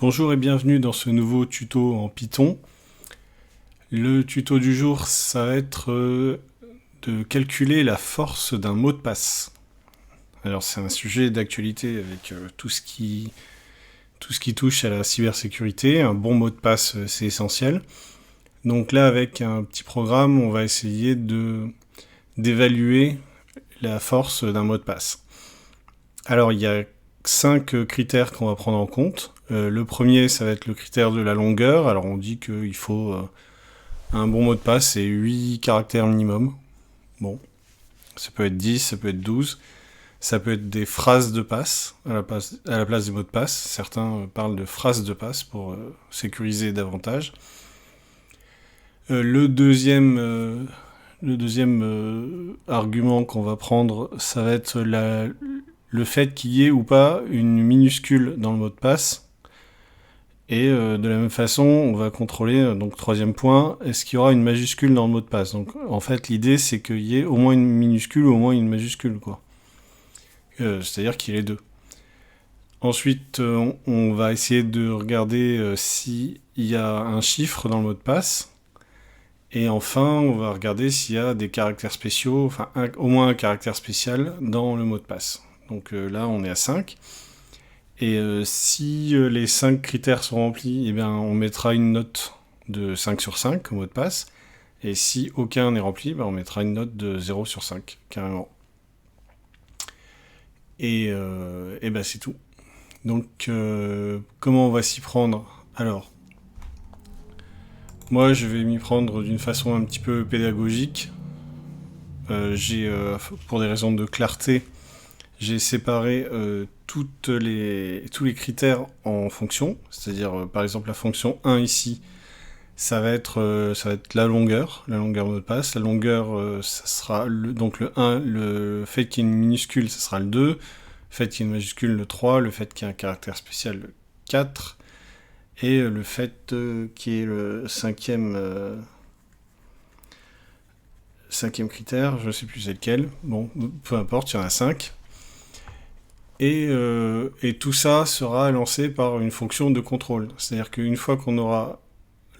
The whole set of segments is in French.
Bonjour et bienvenue dans ce nouveau tuto en Python. Le tuto du jour, ça va être de calculer la force d'un mot de passe. Alors c'est un sujet d'actualité avec tout ce qui touche à la cybersécurité. Un bon mot de passe, c'est essentiel. Donc là, avec un petit programme, on va essayer d'évaluer la force d'un mot de passe. Alors il y a 5 critères qu'on va prendre en compte. Le premier, ça va être le critère de la longueur. Alors on dit qu'il faut un bon mot de passe, c'est 8 caractères minimum. Bon, ça peut être 10, ça peut être 12. Ça peut être des phrases de passe à la place des mots de passe. Certains parlent de phrases de passe pour sécuriser davantage. Le deuxième argument qu'on va prendre, ça va être le fait qu'il y ait ou pas une minuscule dans le mot de passe. Et de la même façon, on va contrôler, donc troisième point, est-ce qu'il y aura une majuscule dans le mot de passe. Donc en fait, l'idée, c'est qu'il y ait au moins une minuscule ou au moins une majuscule, quoi. C'est-à-dire qu'il y ait deux. Ensuite, on va essayer de regarder s'il y a un chiffre dans le mot de passe. Et enfin, on va regarder s'il y a des caractères spéciaux, enfin au moins un caractère spécial dans le mot de passe. Donc là, on est à 5. Et si les 5 critères sont remplis, eh bien, on mettra une note de 5 sur 5 au mot de passe. Et si aucun n'est rempli, on mettra une note de 0 sur 5, carrément. Et c'est tout. Donc, comment on va s'y prendre ? Alors, moi, je vais m'y prendre d'une façon un petit peu pédagogique. Pour des raisons de clarté, j'ai séparé tous les critères en fonctions. C'est-à-dire, par exemple, la fonction 1 ici, ça va être la longueur mot de passe. La longueur, ça sera donc le 1, le fait qu'il y ait une minuscule, ça sera le 2. Le fait qu'il y ait une majuscule, le 3. Le fait qu'il y ait un caractère spécial, le 4. Et le fait qu'il y ait le cinquième critère, je ne sais plus c'est lequel. Bon, peu importe, il y en a 5. Et tout ça sera lancé par une fonction de contrôle. C'est-à-dire qu'une fois qu'on aura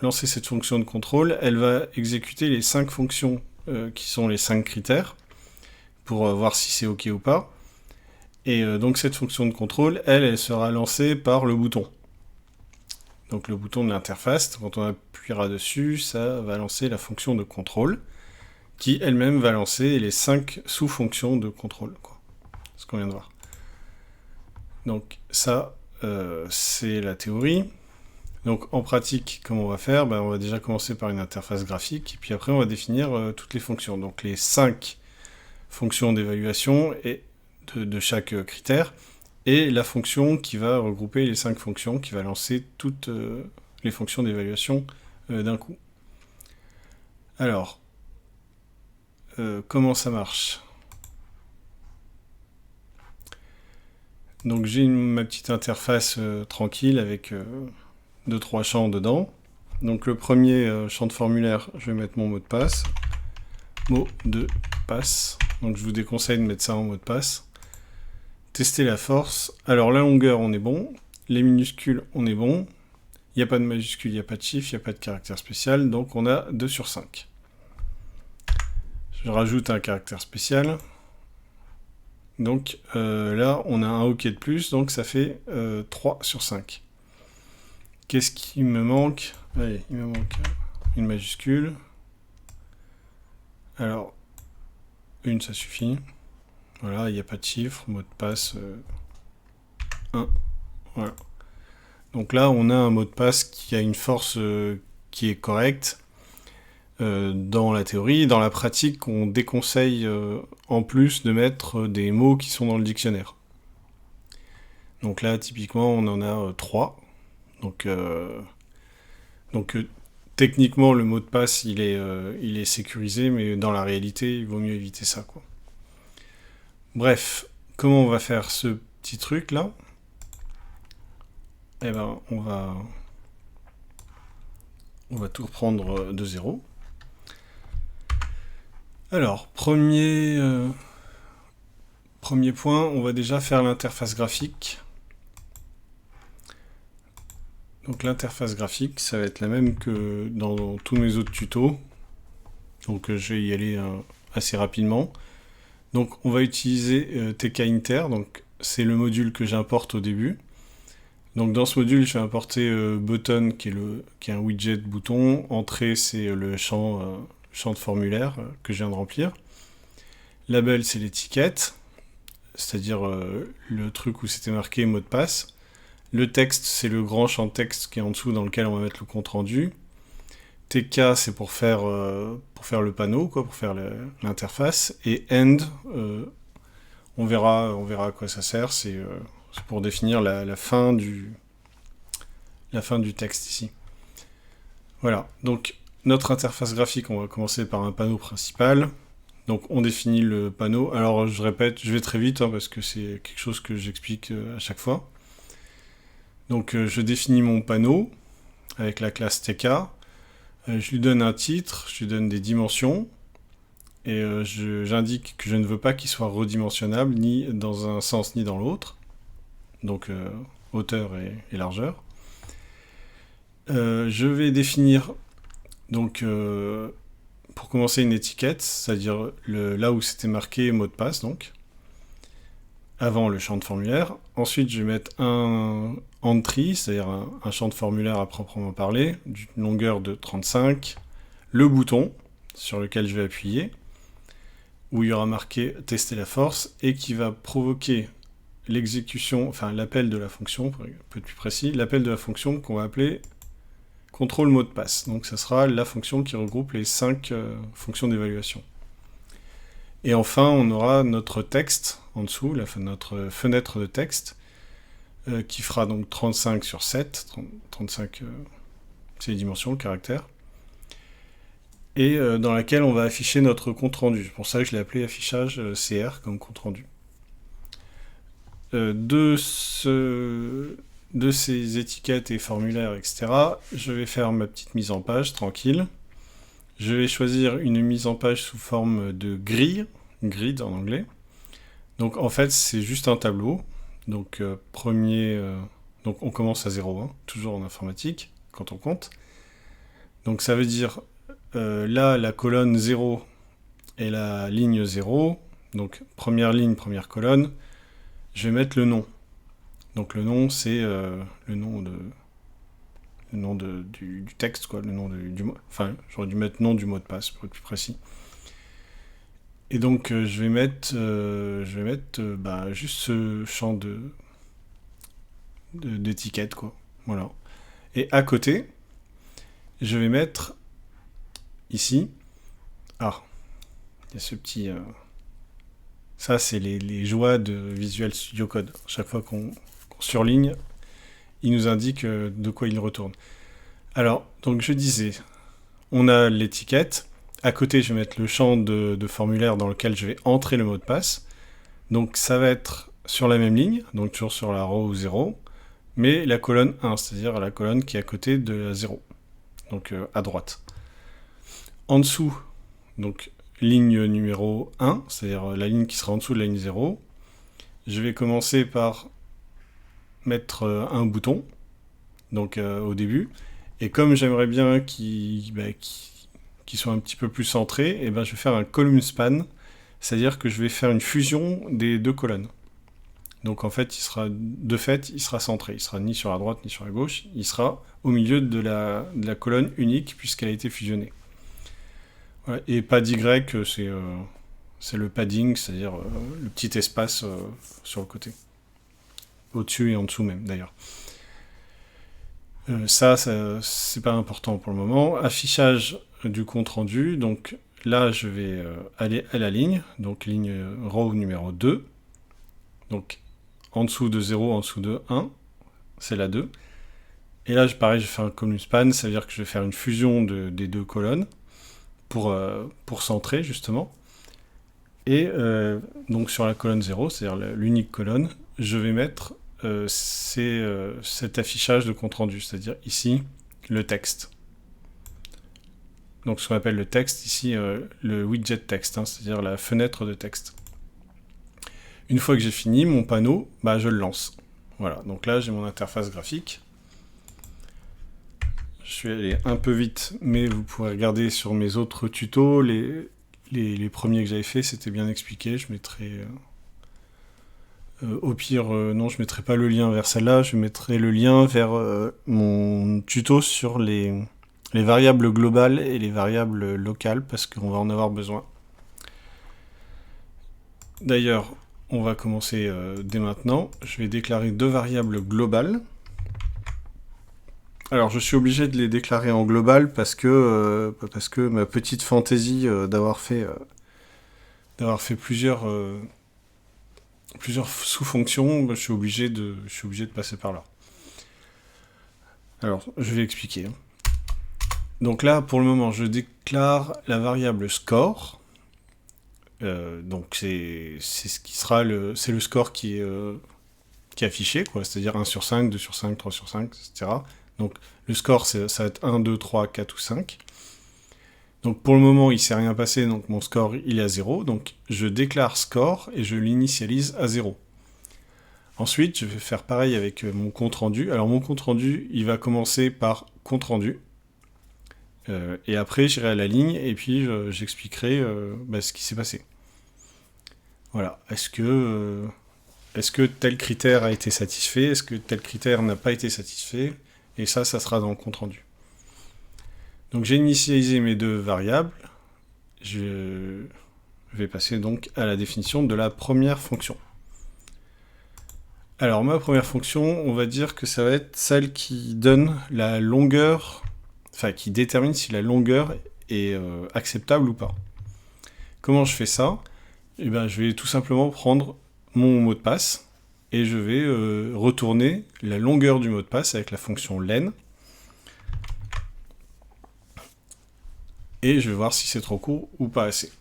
lancé cette fonction de contrôle, elle va exécuter les 5 fonctions qui sont les 5 critères pour voir si c'est OK ou pas. Et donc cette fonction de contrôle, elle sera lancée par le bouton. Donc le bouton de l'interface, quand on appuiera dessus, ça va lancer la fonction de contrôle, qui elle-même va lancer les 5 sous-fonctions de contrôle, quoi. Ce qu'on vient de voir. Donc ça, c'est la théorie. Donc en pratique, comment on va faire ? On va déjà commencer par une interface graphique, et puis après on va définir toutes les fonctions. Donc les 5 fonctions d'évaluation et de chaque critère, et la fonction qui va regrouper les 5 fonctions, qui va lancer toutes les fonctions d'évaluation d'un coup. Alors, comment ça marche ? Donc j'ai ma petite interface tranquille avec 2-3 champs dedans. Donc le premier champ de formulaire, je vais mettre mon mot de passe. Mot de passe. Donc je vous déconseille de mettre ça en mot de passe. Tester la force. Alors la longueur, on est bon. Les minuscules, on est bon. Il n'y a pas de majuscule, il n'y a pas de chiffre, il n'y a pas de caractère spécial. Donc on a 2 sur 5. Je rajoute un caractère spécial. Donc là, on a un OK de plus, donc ça fait 3 sur 5. Qu'est-ce qui me manque ? Allez, il me manque une majuscule. Alors, une, ça suffit. Voilà, il n'y a pas de chiffre, mot de passe 1. Voilà. Donc là, on a un mot de passe qui a une force qui est correcte. Dans la théorie, dans la pratique, on déconseille en plus de mettre des mots qui sont dans le dictionnaire. Donc là, typiquement, on en a 3. Donc techniquement, le mot de passe, il est sécurisé, mais dans la réalité, il vaut mieux éviter ça, quoi. Bref, comment on va faire ce petit truc-là ? Eh ben, on va tout reprendre de zéro. Alors, premier point, on va déjà faire l'interface graphique. Donc l'interface graphique, ça va être la même que dans tous mes autres tutos. Donc je vais y aller assez rapidement. Donc on va utiliser TK-Inter, donc c'est le module que j'importe au début. Donc dans ce module, je vais importer button qui est un widget bouton. Entrée, c'est le champ de formulaire que je viens de remplir. Label, c'est l'étiquette, c'est-à-dire le truc où c'était marqué mot de passe. Le texte, c'est le grand champ de texte qui est en dessous dans lequel on va mettre le compte rendu. TK, c'est pour faire le panneau, quoi, pour faire l'interface. Et end, on verra à quoi ça sert. C'est pour définir la fin du texte ici. Voilà. Donc notre interface graphique, on va commencer par un panneau principal. Donc on définit le panneau. Alors je répète, je vais très vite parce que c'est quelque chose que j'explique à chaque fois. Donc je définis mon panneau avec la classe TK. Je lui donne un titre, je lui donne des dimensions, et j'indique que je ne veux pas qu'il soit redimensionnable, ni dans un sens ni dans l'autre, donc hauteur et largeur. Je vais définir, donc, pour commencer, une étiquette, c'est-à-dire là où c'était marqué mot de passe, donc, avant le champ de formulaire. Ensuite, je vais mettre un entry, c'est-à-dire un champ de formulaire à proprement parler, d'une longueur de 35, le bouton sur lequel je vais appuyer, où il y aura marqué tester la force, et qui va provoquer l'exécution, enfin l'appel de la fonction, pour être un peu plus précis, l'appel de la fonction qu'on va appeler contrôle mot de passe. Donc ça sera la fonction qui regroupe les 5 fonctions d'évaluation. Et enfin, on aura notre texte en dessous, notre fenêtre de texte, qui fera donc 35 sur 7, 35 c'est les dimensions, le caractère, et dans laquelle on va afficher notre compte rendu. C'est pour ça que je l'ai appelé affichage CR comme compte rendu. De ces étiquettes et formulaires, etc., je vais faire ma petite mise en page, tranquille. Je vais choisir une mise en page sous forme de grille, grid en anglais. Donc en fait, c'est juste un tableau. Donc donc on commence à 0, hein, toujours en informatique, quand on compte. Donc ça veut dire, là, la colonne 0 et la ligne 0. Donc première ligne, première colonne. Je vais mettre le nom. Donc le nom, c'est le nom du texte, quoi, le nom du mot. Enfin, j'aurais dû mettre nom du mot de passe pour être plus précis. Et donc je vais mettre juste ce champ d'étiquette, quoi. Voilà. Et à côté, je vais mettre ici. Ah, il y a ce petit. Ça, c'est les joies de Visual Studio Code. Chaque fois qu'on surligne, il nous indique de quoi il retourne. Alors, donc je disais, on a l'étiquette. À côté, je vais mettre le champ de formulaire dans lequel je vais entrer le mot de passe. Donc ça va être sur la même ligne, donc toujours sur la row 0, mais la colonne 1, c'est-à-dire la colonne qui est à côté de la 0, donc à droite. En dessous, donc ligne numéro 1, c'est-à-dire la ligne qui sera en dessous de la ligne 0, je vais commencer par mettre un bouton, donc au début, et comme j'aimerais bien qu'il soit un petit peu plus centré, et ben je vais faire un column span, c'est-à-dire que je vais faire une fusion des deux colonnes. Donc en fait, il sera centré. Il sera ni sur la droite ni sur la gauche. Il sera au milieu de la colonne unique puisqu'elle a été fusionnée. Voilà. Et pad Y, c'est le padding, c'est-à-dire le petit espace sur le côté. Au-dessus et en dessous même, d'ailleurs. Ça, c'est pas important pour le moment. Affichage du compte rendu. Donc là, je vais aller à la ligne. Donc ligne row numéro 2. Donc en dessous de 0, en dessous de 1, c'est la 2. Et là, pareil, je fais un column span, ça veut dire que je vais faire une fusion des deux colonnes pour centrer, justement. Et donc sur la colonne 0, c'est-à-dire l'unique colonne, je vais mettre cet affichage de compte rendu, c'est-à-dire ici, le texte. Donc ce qu'on appelle le texte, ici, le widget texte, hein, c'est-à-dire la fenêtre de texte. Une fois que j'ai fini mon panneau, je le lance. Voilà, donc là j'ai mon interface graphique. je suis allé un peu vite, mais vous pourrez regarder sur mes autres tutos. Les premiers que j'avais fait, c'était bien expliqué. Je mettrai... au pire, non, je mettrai pas le lien vers celle-là. Je mettrai le lien vers mon tuto sur les variables globales et les variables locales, parce qu'on va en avoir besoin. D'ailleurs, on va commencer dès maintenant. Je vais déclarer deux variables globales. Alors, je suis obligé de les déclarer en global parce que ma petite fantaisie d'avoir fait plusieurs sous-fonctions, je suis obligé de passer par là. Alors, je vais expliquer. Donc là, pour le moment, je déclare la variable score. Donc c'est ce qui sera c'est le score qui est affiché, quoi, c'est-à-dire 1 sur 5, 2 sur 5, 3 sur 5, etc. Donc le score, ça va être 1, 2, 3, 4 ou 5. Donc pour le moment, il ne s'est rien passé, donc mon score, il est à 0. Donc je déclare score et je l'initialise à 0. Ensuite, je vais faire pareil avec mon compte rendu. Alors mon compte rendu, il va commencer par compte rendu. Et après, j'irai à la ligne et puis j'expliquerai ce qui s'est passé. Voilà. Est-ce que tel critère a été satisfait? Est-ce que tel critère n'a pas été satisfait? Et ça sera dans le compte rendu. Donc j'ai initialisé mes deux variables. Je vais passer donc à la définition de la première fonction. Alors ma première fonction, on va dire que ça va être celle qui donne la longueur, enfin qui détermine si la longueur est acceptable ou pas. Comment je fais ça? Eh bien, je vais tout simplement prendre mon mot de passe et je vais retourner la longueur du mot de passe avec la fonction len. Et je vais voir si c'est trop court ou pas assez.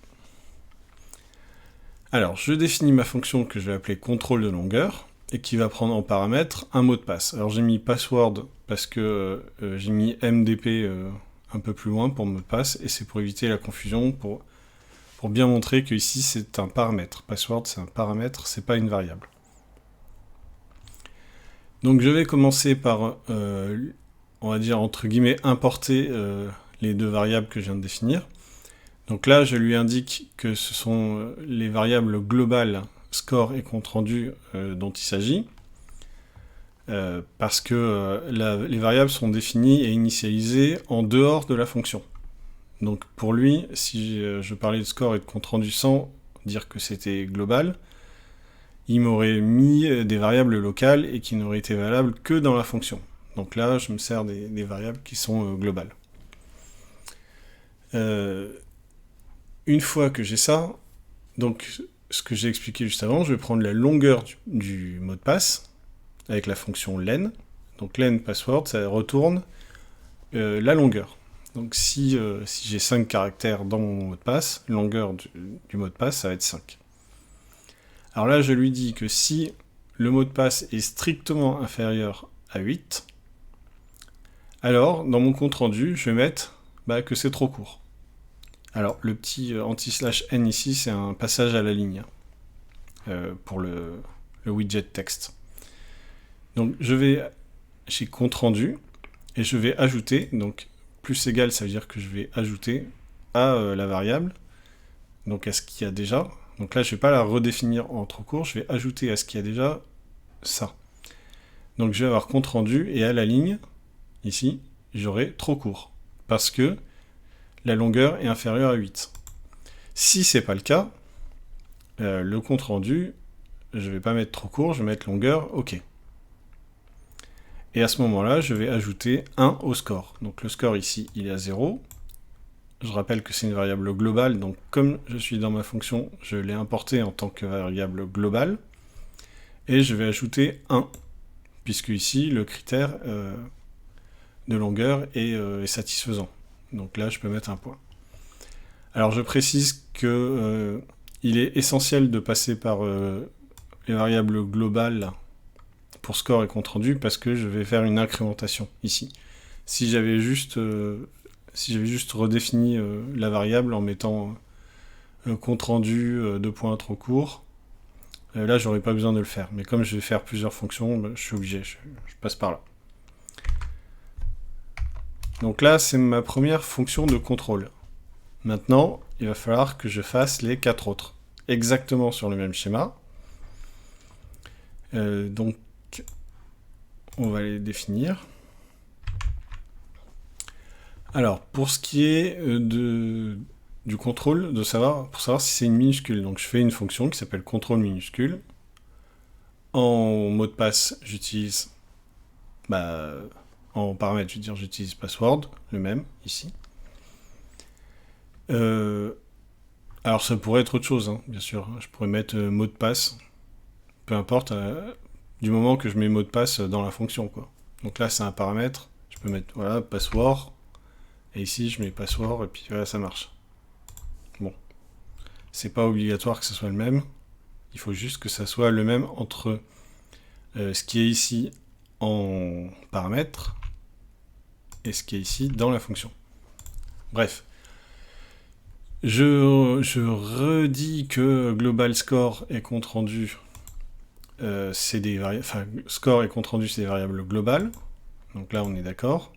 Alors, je définis ma fonction que je vais appeler contrôle de longueur et qui va prendre en paramètre un mot de passe. Alors j'ai mis password parce que j'ai mis MDP un peu plus loin pour mot de passe et c'est pour éviter la confusion, pour bien montrer que ici c'est un paramètre. Password c'est un paramètre, c'est pas une variable. Donc je vais commencer par, on va dire entre guillemets, importer les deux variables que je viens de définir. Donc là je lui indique que ce sont les variables globales score et compte rendu dont il s'agit, parce que les variables sont définies et initialisées en dehors de la fonction. Donc pour lui, si je parlais de score et de compte rendu sans dire que c'était global, il m'aurait mis des variables locales et qui n'auraient été valables que dans la fonction. Donc là, je me sers des variables qui sont globales. Une fois que j'ai ça, donc ce que j'ai expliqué juste avant, je vais prendre la longueur du mot de passe avec la fonction len. Donc len password, ça retourne la longueur. Donc si j'ai 5 caractères dans mon mot de passe, la longueur du mot de passe, ça va être 5. Alors là, je lui dis que si le mot de passe est strictement inférieur à 8, alors dans mon compte rendu, je vais mettre que c'est trop court. Alors le petit anti/n ici, c'est un passage à la ligne pour le widget texte. Donc je vais chez compte rendu et je vais ajouter, donc plus égal, ça veut dire que je vais ajouter à la variable, donc à ce qu'il y a déjà. Donc là, je ne vais pas la redéfinir en trop court, je vais ajouter à ce qu'il y a déjà ça. Donc je vais avoir compte rendu, et à la ligne, ici, j'aurai trop court, parce que la longueur est inférieure à 8. Si c'est pas le cas, le compte rendu, je ne vais pas mettre trop court, je vais mettre longueur, ok. Et à ce moment-là, je vais ajouter 1 au score. Donc le score ici, il est à 0. Je rappelle que c'est une variable globale, donc comme je suis dans ma fonction, je l'ai importée en tant que variable globale. Et je vais ajouter 1, puisque ici, le critère de longueur est satisfaisant. Donc là, je peux mettre un point. Alors je précise que il est essentiel de passer par les variables globales pour score et compte rendu, parce que je vais faire une incrémentation ici. Si j'avais juste redéfini la variable en mettant compte rendu 2 points trop court, là j'aurais pas besoin de le faire. Mais comme je vais faire plusieurs fonctions, je suis obligé, je passe par là. Donc là, c'est ma première fonction de contrôle. Maintenant, il va falloir que je fasse les 4 autres. Exactement sur le même schéma. Donc, on va les définir. Alors, pour ce qui est du contrôle, pour savoir si c'est une minuscule. Donc, je fais une fonction qui s'appelle contrôle minuscule. En mot de passe, j'utilise... en paramètre, je veux dire, j'utilise password, le même, ici. Alors, ça pourrait être autre chose, hein, bien sûr. Je pourrais mettre mot de passe, peu importe, du moment que je mets mot de passe dans la fonction, quoi. Donc là, c'est un paramètre. Je peux mettre, voilà, password. Et ici, je mets password, et puis voilà, ça marche. Bon. C'est pas obligatoire que ce soit le même. Il faut juste que ça soit le même entre ce qui est ici en paramètre et ce qui est ici dans la fonction. Bref. Je redis que global score et compte rendu, c'est des variables. Enfin, score et compte rendu, c'est des variables globales. Donc là, on est d'accord.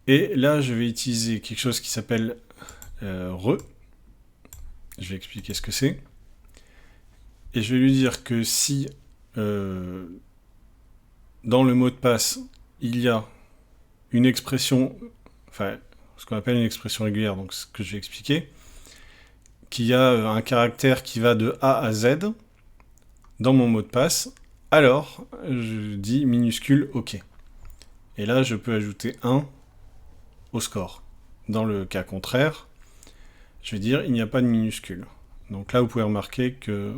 Et là, je vais utiliser quelque chose qui s'appelle re. Je vais expliquer ce que c'est. Et je vais lui dire que si dans le mot de passe, il y a une expression, enfin, ce qu'on appelle une expression régulière, donc ce que je vais expliquer, qu'il y a un caractère qui va de A à Z dans mon mot de passe, alors je dis minuscule OK. Et là, je peux ajouter 1 au score. Dans le cas contraire, je vais dire il n'y a pas de minuscule. Donc là, vous pouvez remarquer que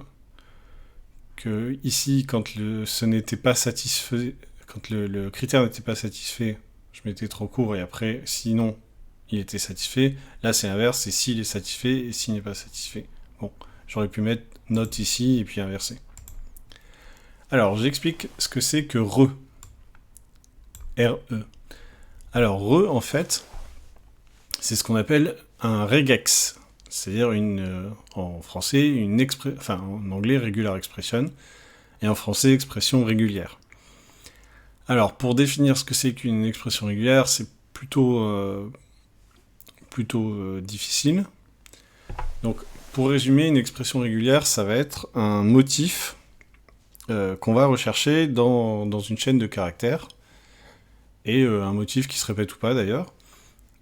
ici, quand ce n'était pas satisfait, quand le critère n'était pas satisfait, je mettais trop court et après, sinon, il était satisfait. Là, c'est l'inverse, c'est s'il est satisfait et s'il n'est pas satisfait. Bon, j'aurais pu mettre note ici et puis inverser. Alors, j'explique ce que c'est que re. R-E. Alors, re, en fait, c'est ce qu'on appelle un regex. C'est-à-dire en français, en anglais, regular expression, et en français, expression régulière. Alors, pour définir ce que c'est qu'une expression régulière, c'est plutôt difficile. Donc, pour résumer, une expression régulière, ça va être un motif qu'on va rechercher dans une chaîne de caractères, et un motif qui se répète ou pas d'ailleurs,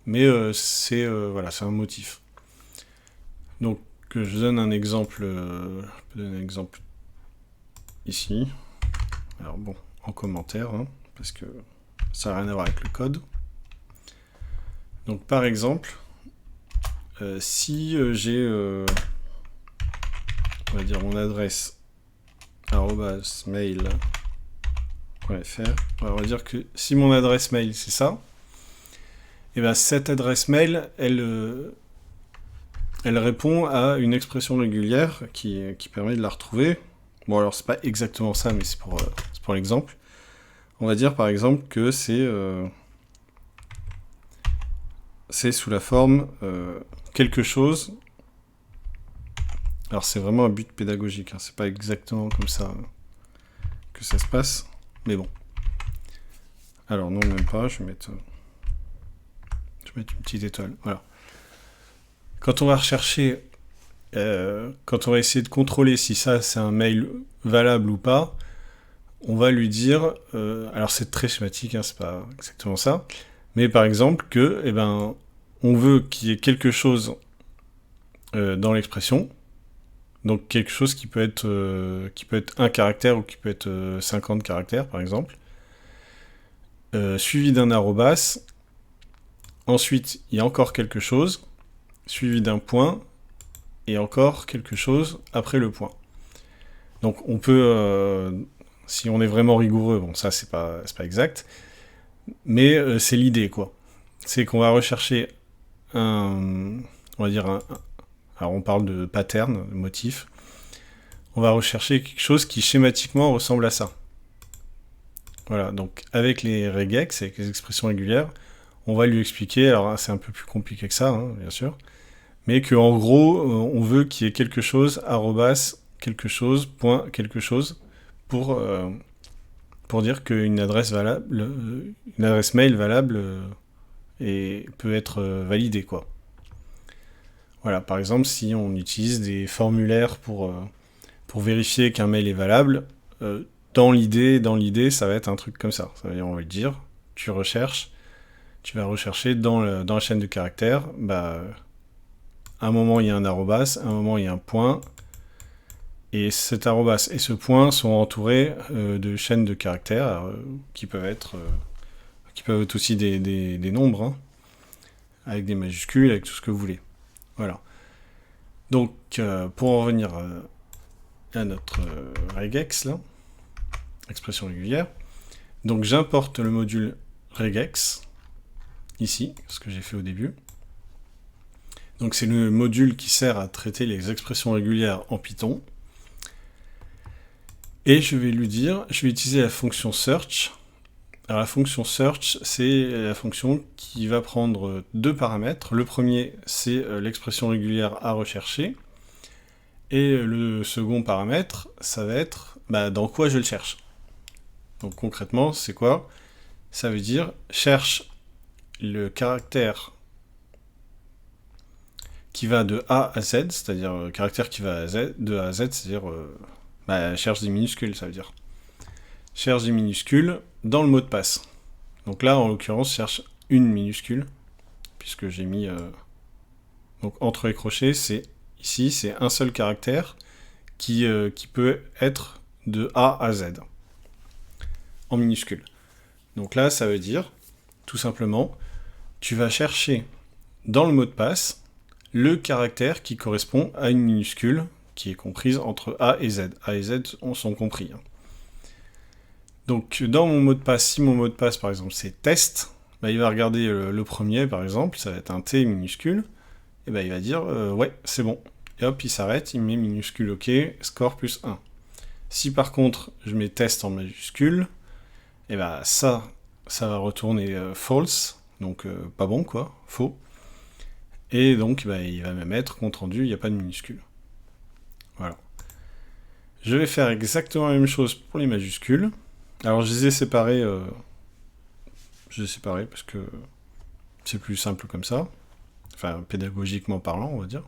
mais c'est un motif. Donc, je donne un exemple, je peux donner un exemple ici. Alors bon, en commentaire, hein, parce que ça n'a rien à voir avec le code. Donc par exemple, si j'ai, on va dire mon adresse @mail.fr, on va dire que si mon adresse mail c'est ça, et bien cette adresse mail, elle répond à une expression régulière qui permet de la retrouver. Bon, alors c'est pas exactement ça, mais c'est pour l'exemple. On va dire par exemple que c'est sous la forme quelque chose. Alors c'est vraiment un but pédagogique, hein, c'est pas exactement comme ça que ça se passe, mais bon. Alors non, même pas, je vais mettre une petite étoile, voilà. Quand on va rechercher, quand on va essayer de contrôler si ça c'est un mail valable ou pas, on va lui dire, alors c'est très schématique, hein, c'est pas exactement ça, mais par exemple que, on veut qu'il y ait quelque chose dans l'expression, donc quelque chose qui peut être un caractère ou qui peut être 50 caractères par exemple, suivi d'un arrobas, ensuite il y a encore quelque chose, suivi d'un point, et encore quelque chose après le point. Donc on peut, si on est vraiment rigoureux, bon ça c'est pas exact, mais c'est l'idée quoi. C'est qu'on va rechercher on va dire alors on parle de pattern, de motif, on va rechercher quelque chose qui schématiquement ressemble à ça. Voilà, donc avec les regex, avec les expressions régulières, on va lui expliquer, alors c'est un peu plus compliqué que ça, hein, bien sûr, mais qu'en gros, on veut qu'il y ait quelque chose, arrobas, quelque chose, point, quelque chose, pour pour dire qu'une adresse une adresse mail valable peut être validée, quoi. Voilà, par exemple, si on utilise des formulaires pour vérifier qu'un mail est valable, dans l'idée, ça va être un truc comme ça. Ça veut dire, on va le dire, tu vas rechercher dans la chaîne de caractères, à un moment il y a un arrobas, à un moment il y a un point, et cet arrobas et ce point sont entourés de chaînes de caractères qui peuvent être aussi des nombres, hein, avec des majuscules, avec tout ce que vous voulez. Voilà. Donc, pour en revenir à notre regex, là, expression régulière, donc j'importe le module regex, ici, ce que j'ai fait au début. Donc c'est le module qui sert à traiter les expressions régulières en Python. Et je vais utiliser la fonction search. Alors la fonction search, c'est la fonction qui va prendre deux paramètres. Le premier, c'est l'expression régulière à rechercher. Et le second paramètre, ça va être dans quoi je le cherche. Donc concrètement, c'est quoi? Ça veut dire cherche le caractère qui va de A à Z, c'est-à-dire caractère qui va de A à Z, c'est-à-dire cherche des minuscules, ça veut dire. Cherche des minuscules dans le mot de passe. Donc là, en l'occurrence, cherche une minuscule, puisque j'ai mis... donc entre les crochets, c'est un seul caractère qui peut être de A à Z, en minuscule. Donc là, ça veut dire, tout simplement, tu vas chercher dans le mot de passe le caractère qui correspond à une minuscule qui est comprise entre A et Z. A et Z sont compris. Donc dans mon mot de passe, si mon mot de passe par exemple c'est test, il va regarder le premier par exemple, ça va être un T minuscule, et il va dire ouais c'est bon. Et hop il s'arrête, il met minuscule OK, score plus 1. Si par contre je mets test en majuscule, et ça va retourner false, donc pas bon quoi, faux. Et donc il va me mettre compte rendu, il n'y a pas de minuscule. Voilà. Je vais faire exactement la même chose pour les majuscules. Alors je les ai séparés, parce que c'est plus simple comme ça. Enfin, pédagogiquement parlant, on va dire.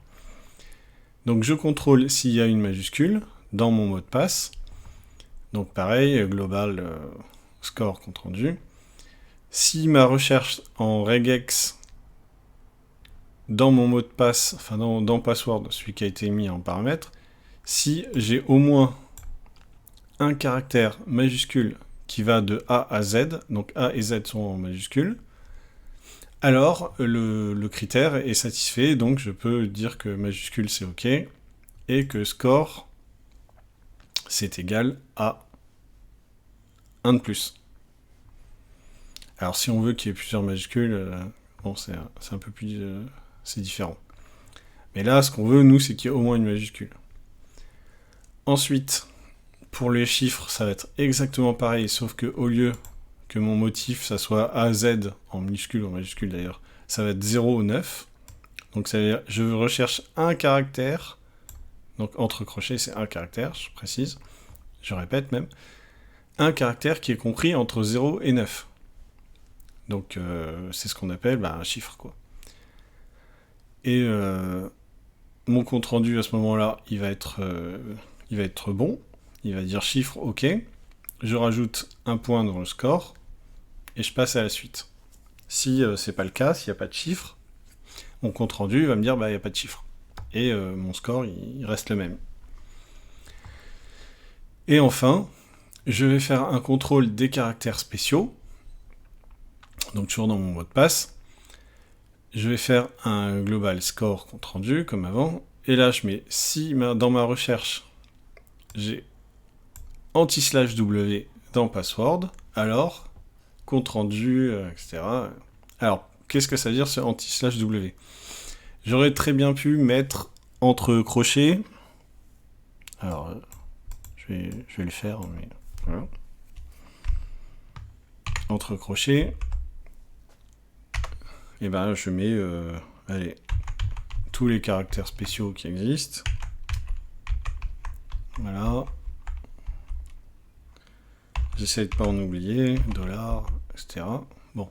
Donc je contrôle s'il y a une majuscule dans mon mot de passe. Donc pareil, global score compte rendu. Si ma recherche en regex dans mon mot de passe, enfin dans password, celui qui a été mis en paramètre, si j'ai au moins un caractère majuscule qui va de A à Z, donc A et Z sont en majuscule, alors le critère est satisfait, donc je peux dire que majuscule c'est OK, et que score c'est égal à 1 de plus. Alors si on veut qu'il y ait plusieurs majuscules, bon c'est un peu plus... c'est différent. Mais là, ce qu'on veut, nous, c'est qu'il y ait au moins une majuscule. Ensuite, pour les chiffres, ça va être exactement pareil, sauf que au lieu que mon motif, ça soit AZ, en minuscule ou en majuscule d'ailleurs, ça va être 0 ou 9. Donc ça veut dire, je recherche un caractère, donc entre crochets, c'est un caractère, je précise, je répète même, un caractère qui est compris entre 0 et 9. Donc c'est ce qu'on appelle un chiffre, quoi. Et mon compte rendu à ce moment-là, il va être bon. Il va dire chiffre OK. Je rajoute un point dans le score et je passe à la suite. Si c'est pas le cas, s'il n'y a pas de chiffre, mon compte rendu va me dire il n'y a pas de chiffre. Et mon score il reste le même. Et enfin, je vais faire un contrôle des caractères spéciaux. Donc toujours dans mon mot de passe. Je vais faire un global score compte rendu, comme avant. Et là, je mets, si dans ma recherche, j'ai anti/w dans password, alors, compte rendu, etc. Alors, qu'est-ce que ça veut dire ce anti/w? J'aurais très bien pu mettre entre crochets. Alors, je vais le faire, mais voilà. Entre crochets. Et je mets tous les caractères spéciaux qui existent. Voilà. J'essaie de pas en oublier, $, etc. Bon.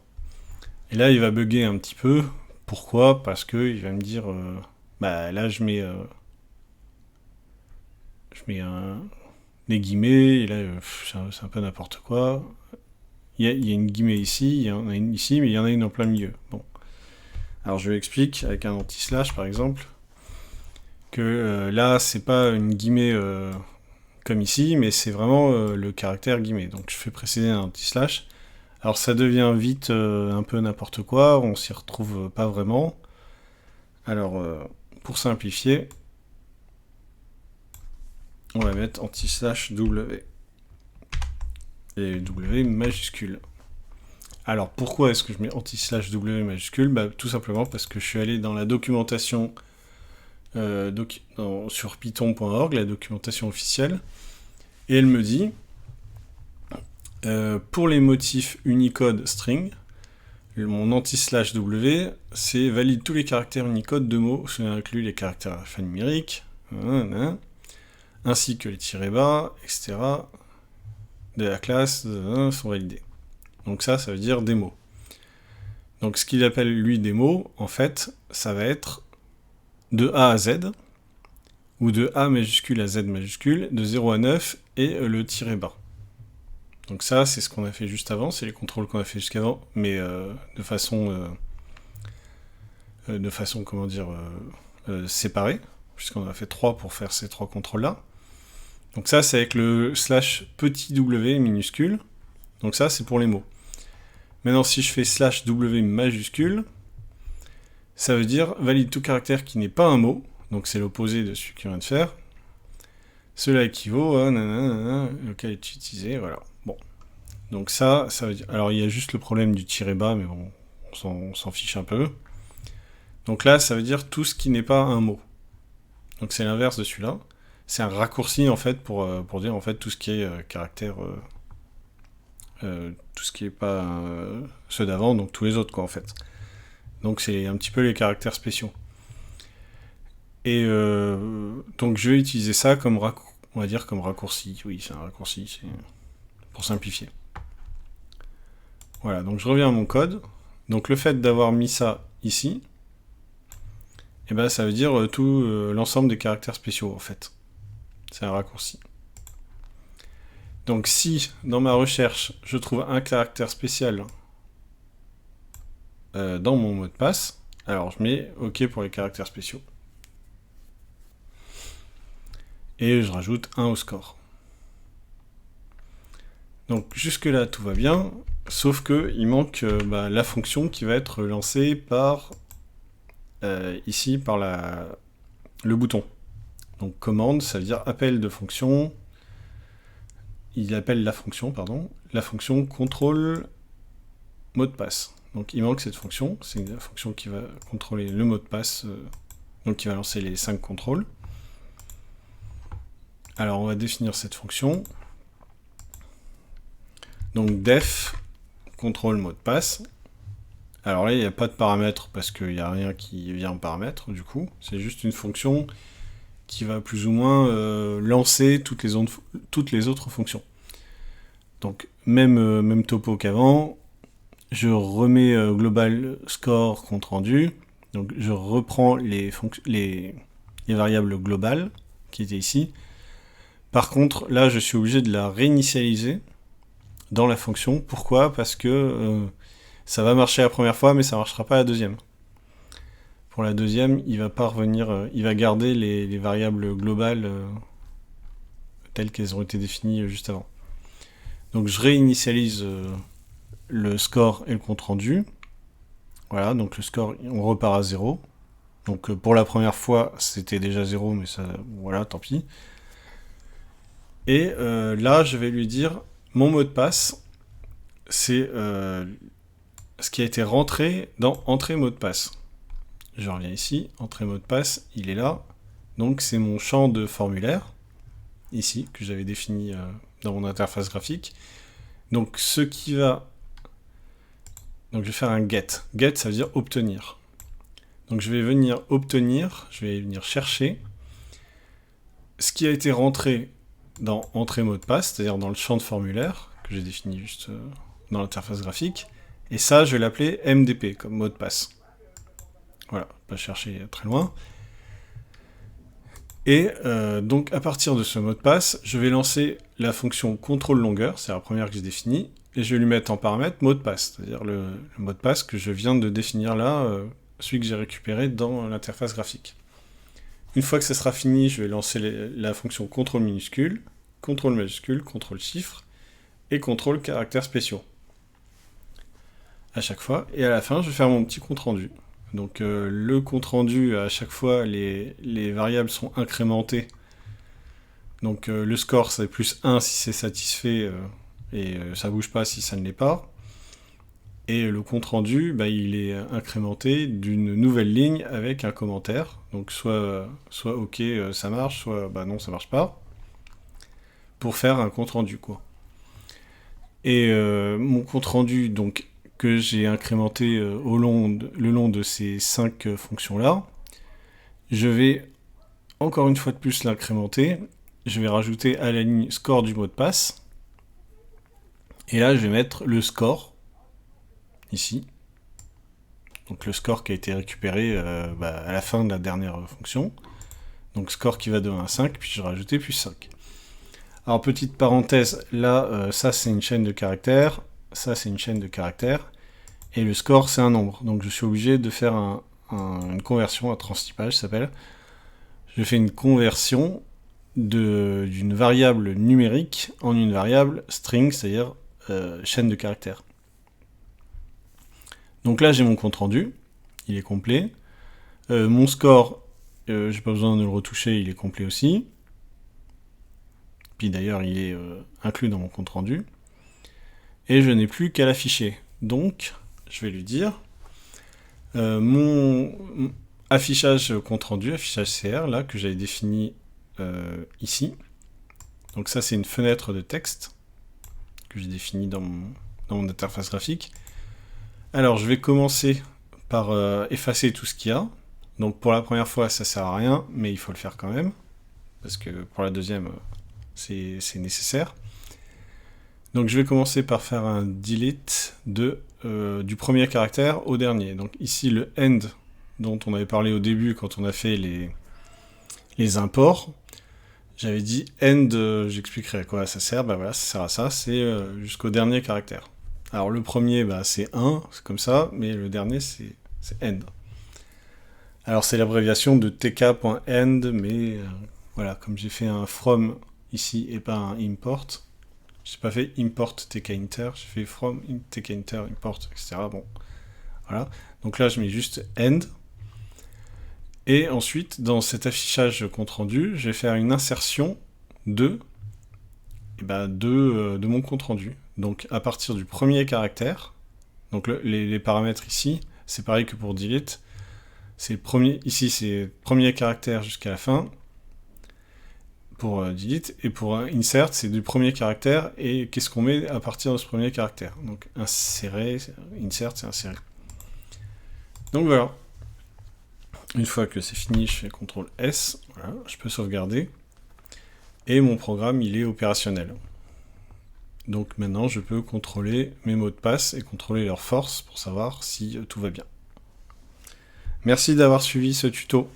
Et là, il va bugger un petit peu. Pourquoi? Parce que il va me dire, bah là, je mets des guillemets, et là, c'est un peu n'importe quoi. Il y a une guillemet ici, il y en a une ici, mais il y en a une en plein milieu. Bon. Alors je lui explique avec un anti-slash par exemple que là c'est pas une guillemet comme ici, mais c'est vraiment le caractère guillemet. Donc je fais préciser un anti-slash. Alors ça devient vite un peu n'importe quoi, on s'y retrouve pas vraiment. Alors pour simplifier, on va mettre anti-slash W. Et W majuscule. Alors pourquoi est-ce que je mets anti-slash W majuscule? Bah, tout simplement parce que je suis allé dans la documentation sur python.org, la documentation officielle, et elle me dit pour les motifs Unicode string, mon anti-slash W, c'est valide tous les caractères Unicode de mots, cela inclut les caractères alphanumériques, ainsi que les tirets bas, etc. de la classe sont validés. Donc ça veut dire des mots. Donc ce qu'il appelle lui des mots, en fait, ça va être de A à Z, ou de A majuscule à Z majuscule, de 0 à 9, et le tiret bas. Donc ça, c'est ce qu'on a fait juste avant, c'est les contrôles qu'on a fait jusqu'avant, mais de façon, comment dire, séparée, puisqu'on a fait 3 pour faire ces 3 contrôles-là. Donc ça, c'est avec le slash petit w minuscule, donc ça, c'est pour les mots. Maintenant, si je fais slash w majuscule, ça veut dire valide tout caractère qui n'est pas un mot, donc c'est l'opposé de celui qu'on vient de faire. Cela équivaut à lequel est utilisé, voilà. Bon. Donc ça veut dire... Alors il y a juste le problème du tiret bas, mais bon, on s'en fiche un peu. Donc là, ça veut dire tout ce qui n'est pas un mot. Donc c'est l'inverse de celui-là. C'est un raccourci en fait pour dire en fait tout ce qui est caractère... tout ce qui n'est pas ceux d'avant, donc tous les autres quoi en fait. Donc c'est un petit peu les caractères spéciaux. Et donc je vais utiliser ça comme on va dire comme raccourci. Oui, c'est un raccourci, c'est pour simplifier. Voilà, donc je reviens à mon code. Donc le fait d'avoir mis ça ici, et ben ça veut dire tout l'ensemble des caractères spéciaux en fait. C'est un raccourci. Donc si dans ma recherche je trouve un caractère spécial dans mon mot de passe, alors je mets OK pour les caractères spéciaux. Et je rajoute 1 au score. Donc jusque là tout va bien, sauf que il manque la fonction qui va être lancée par ici par le bouton. Donc commande, ça veut dire appel de fonction. Il appelle la fonction contrôle mot de passe. Donc il manque cette fonction, c'est la fonction qui va contrôler le mot de passe, donc qui va lancer les 5 contrôles. Alors on va définir cette fonction. Donc def contrôle mot de passe. Alors là il n'y a pas de paramètres parce qu'il n'y a rien qui vient en paramètre du coup. C'est juste une fonction qui va plus ou moins lancer toutes les autres fonctions. Donc même topo qu'avant. Je remets global score compte rendu. Donc je reprends les variables globales qui étaient ici. Par contre, là, je suis obligé de la réinitialiser dans la fonction. Pourquoi? Parce que ça va marcher la première fois, mais ça ne marchera pas la deuxième. Pour la deuxième, il va pas revenir, il va garder les variables globales telles qu'elles ont été définies juste avant. Donc je réinitialise le score et le compte rendu. Voilà, donc le score, on repart à 0. Donc pour la première fois, c'était déjà 0, mais ça, voilà, tant pis. Et là, je vais lui dire, mon mot de passe, c'est ce qui a été rentré dans entrée mot de passe. Je reviens ici, entrée mot de passe, il est là. Donc c'est mon champ de formulaire, ici, que j'avais défini dans mon interface graphique. Donc ce qui va... Donc je vais faire un get. Get, ça veut dire obtenir. Donc je vais venir obtenir, je vais venir chercher ce qui a été rentré dans entrée mot de passe, c'est-à-dire dans le champ de formulaire que j'ai défini juste dans l'interface graphique. Et ça, je vais l'appeler MDP, comme mot de passe. Voilà, pas chercher très loin. Et donc, à partir de ce mot de passe, je vais lancer la fonction contrôle longueur, c'est la première que j'ai définie, et je vais lui mettre en paramètre mot de passe, c'est-à-dire le mot de passe que je viens de définir là, celui que j'ai récupéré dans l'interface graphique. Une fois que ça sera fini, je vais lancer la fonction contrôle minuscule, contrôle majuscule, contrôle chiffre, et contrôle caractères spéciaux. À chaque fois, et à la fin, je vais faire mon petit compte rendu. Donc le compte rendu, à chaque fois, les variables sont incrémentées. Donc le score, c'est plus 1 si c'est satisfait, et ça bouge pas si ça ne l'est pas. Et le compte rendu, il est incrémenté d'une nouvelle ligne avec un commentaire. Donc soit OK, ça marche, soit non, ça marche pas. Pour faire un compte rendu, quoi. Et mon compte rendu, donc, que j'ai incrémenté le long de ces 5 fonctions-là, je vais encore une fois de plus l'incrémenter. Je vais rajouter à la ligne score du mot de passe. Et là, je vais mettre le score, ici. Donc le score qui a été récupéré à la fin de la dernière fonction. Donc score qui va de 1 à 5, puis je vais rajouter plus 5. Alors petite parenthèse, là, ça c'est une chaîne de caractères, ça c'est une chaîne de caractères, et le score c'est un nombre. Donc je suis obligé de faire une conversion, un transtypage ça s'appelle. Je fais une conversion d'une variable numérique en une variable string, c'est-à-dire chaîne de caractères. Donc là j'ai mon compte rendu, il est complet. Mon score, j'ai pas besoin de le retoucher, il est complet aussi. Puis d'ailleurs il est inclus dans mon compte rendu. Et je n'ai plus qu'à l'afficher. Donc je vais lui dire mon affichage compte rendu, affichage CR, là, que j'avais défini ici. Donc ça c'est une fenêtre de texte que j'ai définie dans mon interface graphique. Alors je vais commencer par effacer tout ce qu'il y a. Donc pour la première fois ça sert à rien, mais il faut le faire quand même, parce que pour la deuxième c'est nécessaire. Donc je vais commencer par faire un delete du premier caractère au dernier. Donc ici le end dont on avait parlé au début quand on a fait les imports, j'avais dit end, j'expliquerai à quoi ça sert, voilà, ça sert à ça, c'est jusqu'au dernier caractère. Alors le premier c'est 1, c'est comme ça, mais le dernier c'est end. Alors c'est l'abréviation de tk.end, mais voilà, comme j'ai fait un from ici et pas un import, j'ai pas fait import tkinter, j'ai fait from tkinter import, etc. Bon, voilà. Donc là je mets juste end. Et ensuite, dans cet affichage compte rendu, je vais faire une insertion de mon compte rendu. Donc à partir du premier caractère, donc les paramètres ici, c'est pareil que pour delete. C'est ici c'est le premier caractère jusqu'à la fin pour delete, et pour insert c'est du premier caractère et qu'est-ce qu'on met à partir de ce premier caractère. Donc insérer, insert c'est insérer. Donc voilà. Une fois que c'est fini, je fais CTRL S, voilà, je peux sauvegarder, et mon programme il est opérationnel. Donc maintenant je peux contrôler mes mots de passe et contrôler leur force pour savoir si tout va bien. Merci d'avoir suivi ce tuto.